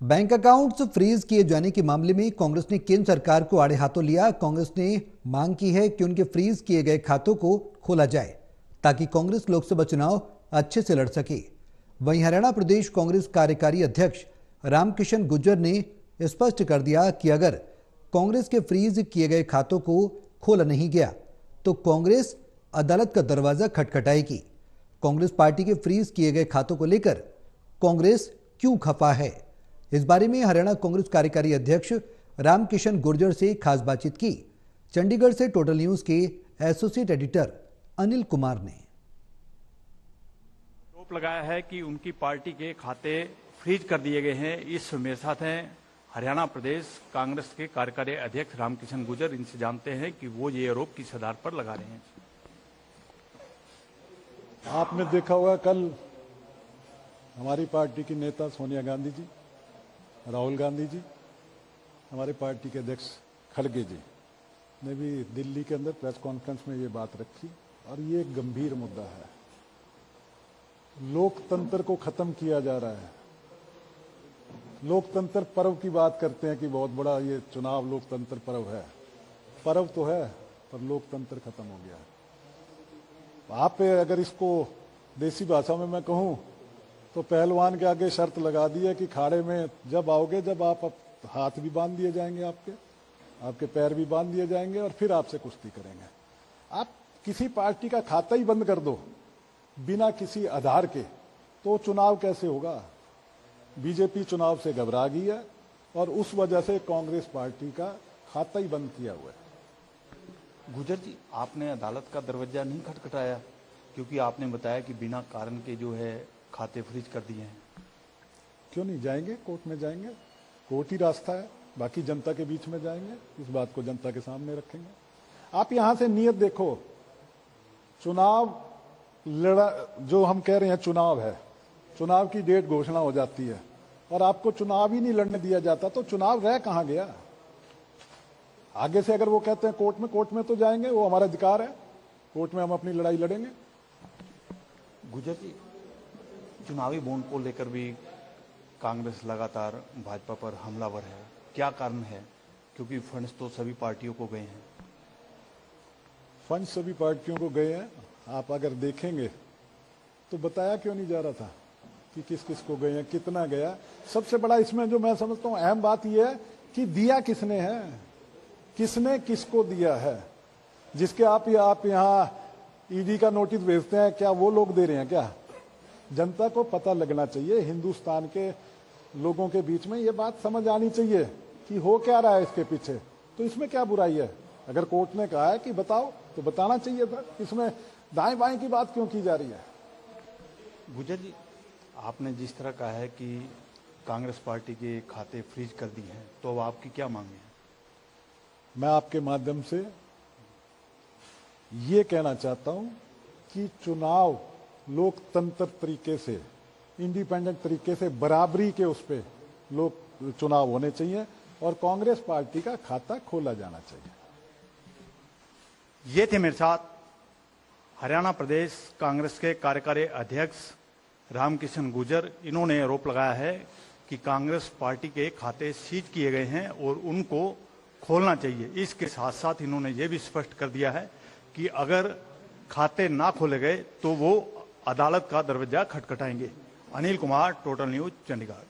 Bank accounts freeze किए जाने के मामले में कांग्रेस ने केंद्र सरकार को आड़े हाथों लिया। कांग्रेस ने मांग की है कि उनके फ्रीज किए गए खातों को खोला जाए ताकि कांग्रेस लोकसभा चुनाव अच्छे से लड़ सके। वहीं हरियाणा प्रदेश कांग्रेस कार्यकारी अध्यक्ष रामकिशन गुर्जर ने स्पष्ट कर दिया कि अगर कांग्रेस के फ्रीज किए गए खातों को खोला नहीं गया तो कांग्रेस अदालत का दरवाजा खटखटाएगी। कांग्रेस पार्टी के फ्रीज किए गए खातों को लेकर कांग्रेस क्यों खफा है, इस बारे में हरियाणा कांग्रेस कार्यकारी अध्यक्ष रामकिशन गुर्जर से खास बातचीत की। चंडीगढ़ से टोटल न्यूज के एसोसिएट एडिटर अनिल कुमार ने आरोप लगाया है कि उनकी पार्टी के खाते फ्रीज कर दिए गए हैं। इस मेरे साथ हैं हरियाणा प्रदेश कांग्रेस के कार्यकारी अध्यक्ष रामकिशन गुर्जर। इनसे जानते हैं कि वो ये आरोप किस आधार पर लगा रहे हैं। आपने देखा होगा कल हमारी पार्टी की नेता सोनिया गांधी जी, राहुल गांधी जी, हमारे पार्टी के अध्यक्ष खड़गे जी ने भी दिल्ली के अंदर प्रेस कॉन्फ्रेंस में ये बात रखी और ये एक गंभीर मुद्दा है। लोकतंत्र को खत्म किया जा रहा है। लोकतंत्र पर्व की बात करते हैं कि बहुत बड़ा ये चुनाव लोकतंत्र पर्व है। पर्व तो है पर लोकतंत्र खत्म हो गया है। आप अगर इसको देसी भाषा में मैं कहूं तो पहलवान के आगे शर्त लगा दी है कि खाड़े में जब आओगे, जब आप हाथ भी बांध दिए जाएंगे, आपके पैर भी बांध दिए जाएंगे और फिर आपसे कुश्ती करेंगे। आप किसी पार्टी का खाता ही बंद कर दो बिना किसी आधार के तो चुनाव कैसे होगा। बीजेपी चुनाव से घबरा गई है और उस वजह से कांग्रेस पार्टी का खाता ही बंद किया हुआ है। गुर्जर जी, आपने अदालत का दरवाजा नहीं खटखटाया क्योंकि आपने बताया कि बिना कारण के जो है खाते फ्रीज कर दिए हैं। क्यों नहीं जाएंगे? कोर्ट में जाएंगे। कोर्ट ही रास्ता है। बाकी जनता के बीच में जाएंगे, इस बात को जनता के सामने रखेंगे। आप यहां से नियत देखो, चुनाव लड़ा जो हम कह रहे हैं चुनाव है, चुनाव की डेट घोषणा हो जाती है और आपको चुनाव ही नहीं लड़ने दिया जाता तो चुनाव रह कहां गया। आगे से अगर वो कहते हैं कोर्ट में तो जाएंगे, वो हमारा अधिकार है। कोर्ट में हम अपनी लड़ाई लड़ेंगे। गुर्जर जी, चुनावी बॉन्ड को लेकर भी कांग्रेस लगातार भाजपा पर हमलावर है। क्या कारण है? क्योंकि फंड्स तो सभी पार्टियों को गए हैं। फंड सभी पार्टियों को गए हैं। आप अगर देखेंगे तो बताया क्यों नहीं जा रहा था कि किस किस को गए हैं, कितना गया। सबसे बड़ा इसमें जो मैं समझता हूं अहम बात यह है कि दिया किसने है, किसने किसको दिया है। जिसके आप यहां ईडी का नोटिस भेजते हैं, क्या वो लोग दे रहे हैं? क्या जनता को पता लगना चाहिए। हिंदुस्तान के लोगों के बीच में ये बात समझ आनी चाहिए कि हो क्या रहा है इसके पीछे। तो इसमें क्या बुराई है? अगर कोर्ट ने कहा है कि बताओ तो बताना चाहिए था। इसमें दाएं बाएं की बात क्यों की जा रही है? गुर्जर जी, आपने जिस तरह कहा है कि कांग्रेस पार्टी के खाते फ्रीज कर दिए हैं, तो अब आपकी क्या मांग है? मैं आपके माध्यम से ये कहना चाहता हूं कि चुनाव लोकतंत्र तरीके से, इंडिपेंडेंट तरीके से, बराबरी के उस पे लोग चुनाव होने चाहिए और कांग्रेस पार्टी का खाता खोला जाना चाहिए। ये थे मेरे साथ हरियाणा प्रदेश कांग्रेस के कार्यकारी अध्यक्ष रामकिशन गुर्जर। इन्होंने आरोप लगाया है कि कांग्रेस पार्टी के खाते सीज किए गए हैं और उनको खोलना चाहिए। इसके साथ साथ इन्होंने ये भी स्पष्ट कर दिया है कि अगर खाते ना खोले गए तो वो अदालत का दरवाजा खटखटाएंगे। Anil Kumar, total news, Chandigarh.